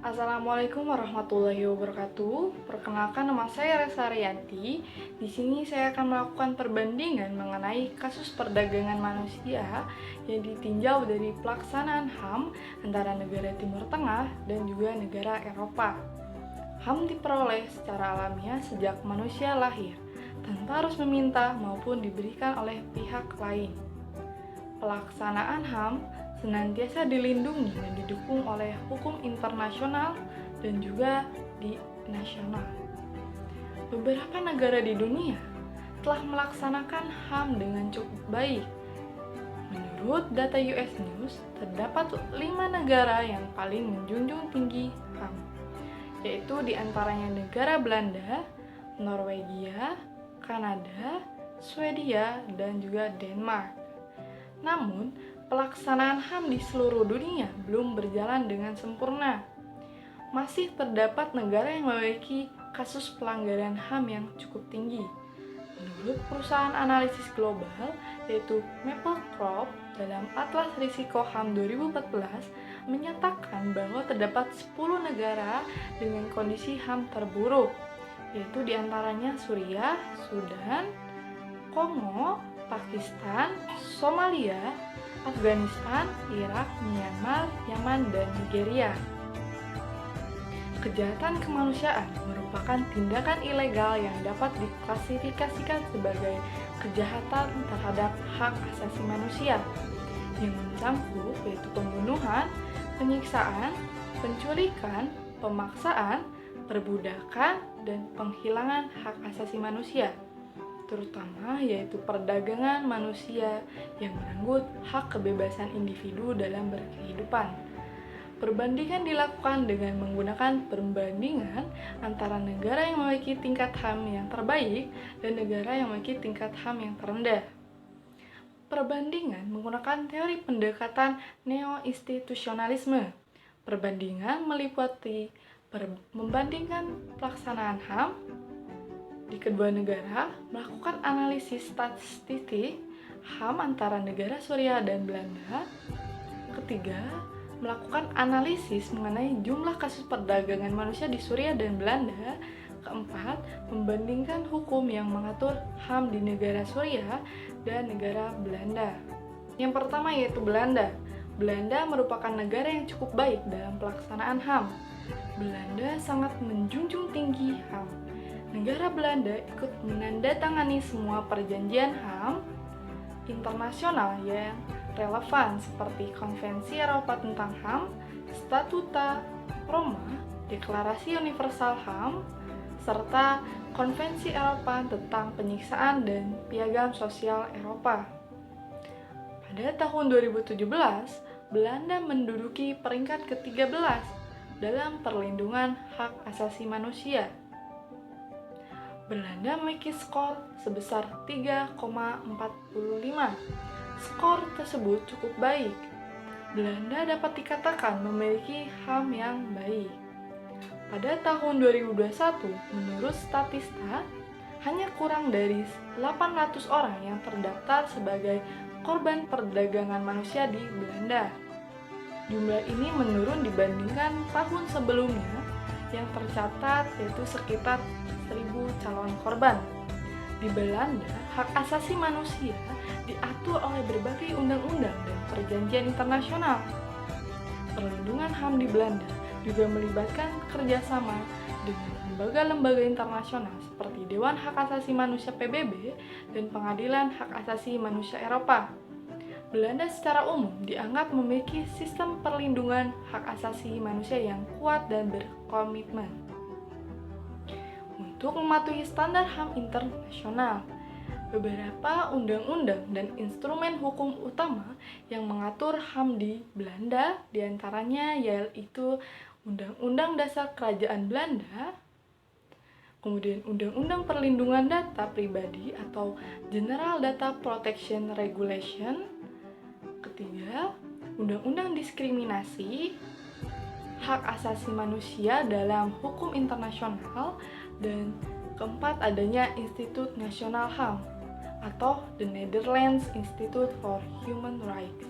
Assalamualaikum warahmatullahi wabarakatuh. Perkenalkan, nama saya Resa Rianti. Di sini saya akan melakukan perbandingan mengenai kasus perdagangan manusia yang ditinjau dari pelaksanaan HAM antara negara Timur Tengah dan juga negara Eropa. HAM diperoleh secara alamiah sejak manusia lahir, tanpa harus meminta maupun diberikan oleh pihak lain. Pelaksanaan HAM senantiasa dilindungi dan didukung oleh hukum internasional dan juga di nasional. Beberapa negara di dunia telah melaksanakan HAM dengan cukup baik. Menurut data US News, terdapat 5 negara yang paling menjunjung tinggi HAM, yaitu diantaranya negara Belanda, Norwegia, Kanada, Swedia, dan juga Denmark. Namun, pelaksanaan HAM di seluruh dunia belum berjalan dengan sempurna. Masih terdapat negara yang memiliki kasus pelanggaran HAM yang cukup tinggi. Menurut perusahaan analisis global, yaitu Maplecroft, dalam Atlas Risiko HAM 2014, menyatakan bahwa terdapat 10 negara dengan kondisi HAM terburuk, yaitu diantaranya Suriah, Sudan, Kongo, Pakistan, Somalia, Afghanistan, Irak, Myanmar, Yaman, dan Nigeria. Kejahatan kemanusiaan merupakan tindakan ilegal yang dapat diklasifikasikan sebagai kejahatan terhadap hak asasi manusia yang mencakup yaitu pembunuhan, penyiksaan, penculikan, pemaksaan, perbudakan, dan penghilangan hak asasi manusia, terutama yaitu perdagangan manusia yang merenggut hak kebebasan individu dalam berkehidupan. Perbandingan dilakukan dengan menggunakan perbandingan antara negara yang memiliki tingkat HAM yang terbaik dan negara yang memiliki tingkat HAM yang terendah. Perbandingan menggunakan teori pendekatan neo-institusionalisme. Perbandingan meliputi membandingkan pelaksanaan HAM di kedua negara, melakukan analisis statistik HAM antara negara Suriah dan Belanda. Ketiga, melakukan analisis mengenai jumlah kasus perdagangan manusia di Suriah dan Belanda. Keempat, membandingkan hukum yang mengatur HAM di negara Suriah dan negara Belanda. Yang pertama yaitu Belanda. Belanda merupakan negara yang cukup baik dalam pelaksanaan HAM. Belanda sangat menjunjung tinggi HAM. Negara Belanda ikut menandatangani semua perjanjian HAM internasional yang relevan seperti Konvensi Eropa tentang HAM, Statuta Roma, Deklarasi Universal HAM, serta Konvensi Eropa tentang Penyiksaan dan Piagam Sosial Eropa. Pada tahun 2017, Belanda menduduki peringkat ke-13 dalam perlindungan hak asasi manusia. Belanda memiliki skor sebesar 3,45. Skor tersebut cukup baik. Belanda dapat dikatakan memiliki HAM yang baik. Pada tahun 2021, menurut Statista, hanya kurang dari 800 orang yang terdaftar sebagai korban perdagangan manusia di Belanda. Jumlah ini menurun dibandingkan tahun sebelumnya yang tercatat yaitu sekitar 1.000 calon korban. Di Belanda, hak asasi manusia diatur oleh berbagai undang-undang dan perjanjian internasional. Perlindungan HAM di Belanda juga melibatkan kerjasama dengan lembaga-lembaga internasional seperti Dewan Hak Asasi Manusia PBB dan Pengadilan Hak Asasi Manusia Eropa. Belanda secara umum dianggap memiliki sistem perlindungan hak asasi manusia yang kuat dan berkomitmen untuk mematuhi standar HAM internasional. Beberapa undang-undang dan instrumen hukum utama yang mengatur HAM di Belanda diantaranya yaitu Undang-Undang Dasar Kerajaan Belanda, kemudian Undang-Undang Perlindungan Data Pribadi atau General Data Protection Regulation. Ketiga, Undang-Undang Diskriminasi, Hak Asasi Manusia dalam Hukum Internasional, dan keempat adanya Institut Nasional HAM atau The Netherlands Institute for Human Rights.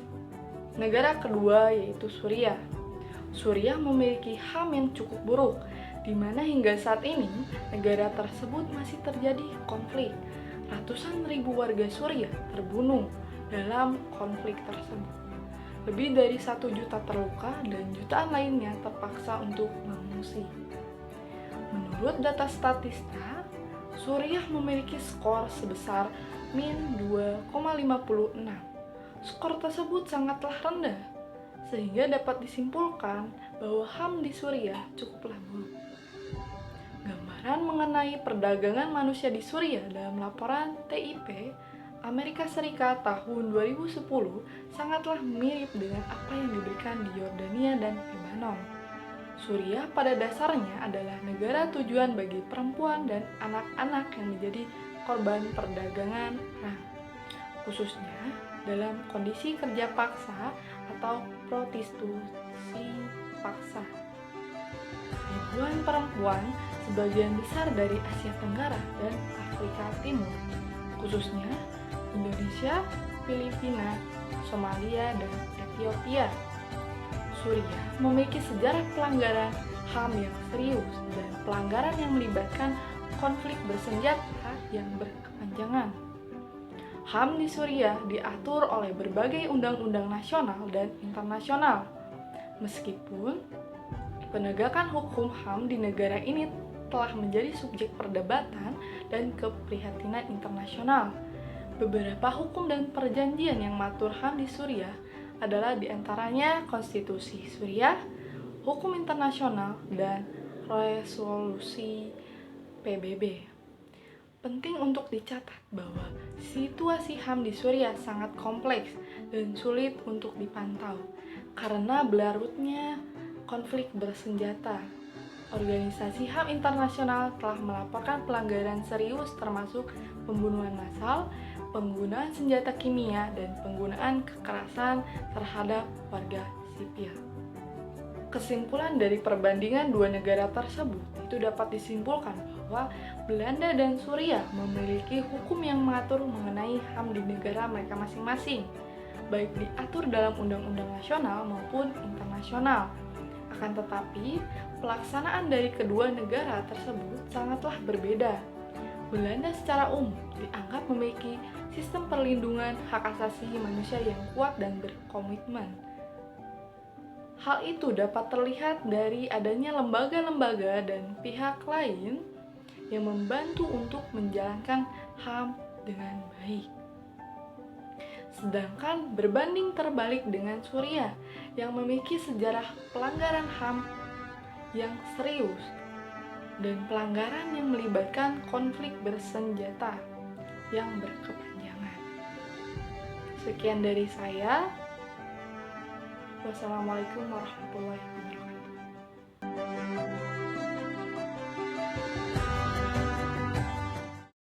Negara kedua yaitu Suriah. Suriah memiliki HAM yang cukup buruk, di mana hingga saat ini negara tersebut masih terjadi konflik. Ratusan ribu warga Suriah terbunuh dalam konflik tersebut. Lebih dari 1 juta terluka dan jutaan lainnya terpaksa untuk mengungsi. Menurut data Statista, Suriah memiliki skor sebesar min 2,56. Skor tersebut sangatlah rendah, sehingga dapat disimpulkan bahwa HAM di Suriah cukuplah buruk. Gambaran mengenai perdagangan manusia di Suriah dalam laporan TIP Amerika Serikat tahun 2010 sangatlah mirip dengan apa yang diberikan di Yordania dan Lebanon. Suriah pada dasarnya adalah negara tujuan bagi perempuan dan anak-anak yang menjadi korban perdagangan orang, khususnya dalam kondisi kerja paksa atau prostitusi paksa. Ribuan perempuan, sebagian besar dari Asia Tenggara dan Afrika Timur, khususnya Indonesia, Filipina, Somalia, dan Ethiopia. Suriah memiliki sejarah pelanggaran HAM yang serius dan pelanggaran yang melibatkan konflik bersenjata yang berkepanjangan. HAM di Suriah diatur oleh berbagai undang-undang nasional dan internasional. Meskipun penegakan hukum HAM di negara ini telah menjadi subjek perdebatan dan keprihatinan internasional. Beberapa hukum dan perjanjian yang mengatur HAM di Suriah adalah diantaranya Konstitusi Suriah, Hukum Internasional, dan Resolusi PBB. Penting untuk dicatat bahwa situasi HAM di Suriah sangat kompleks dan sulit untuk dipantau karena berlarutnya konflik bersenjata. Organisasi HAM internasional telah melaporkan pelanggaran serius termasuk pembunuhan massal, penggunaan senjata kimia, dan penggunaan kekerasan terhadap warga sipil. Kesimpulan dari perbandingan dua negara tersebut itu dapat disimpulkan bahwa Belanda dan Suriah memiliki hukum yang mengatur mengenai HAM di negara mereka masing-masing, baik diatur dalam undang-undang nasional maupun internasional. Akan tetapi, pelaksanaan dari kedua negara tersebut sangatlah berbeda. Belanda secara umum dianggap memiliki sistem perlindungan hak asasi manusia yang kuat dan berkomitmen. Hal itu dapat terlihat dari adanya lembaga-lembaga dan pihak lain yang membantu untuk menjalankan HAM dengan baik. Sedangkan berbanding terbalik dengan Suriah yang memiliki sejarah pelanggaran HAM yang serius dan pelanggaran yang melibatkan konflik bersenjata yang berkepanjangan. Sekian dari saya. Wassalamualaikum warahmatullahi wabarakatuh.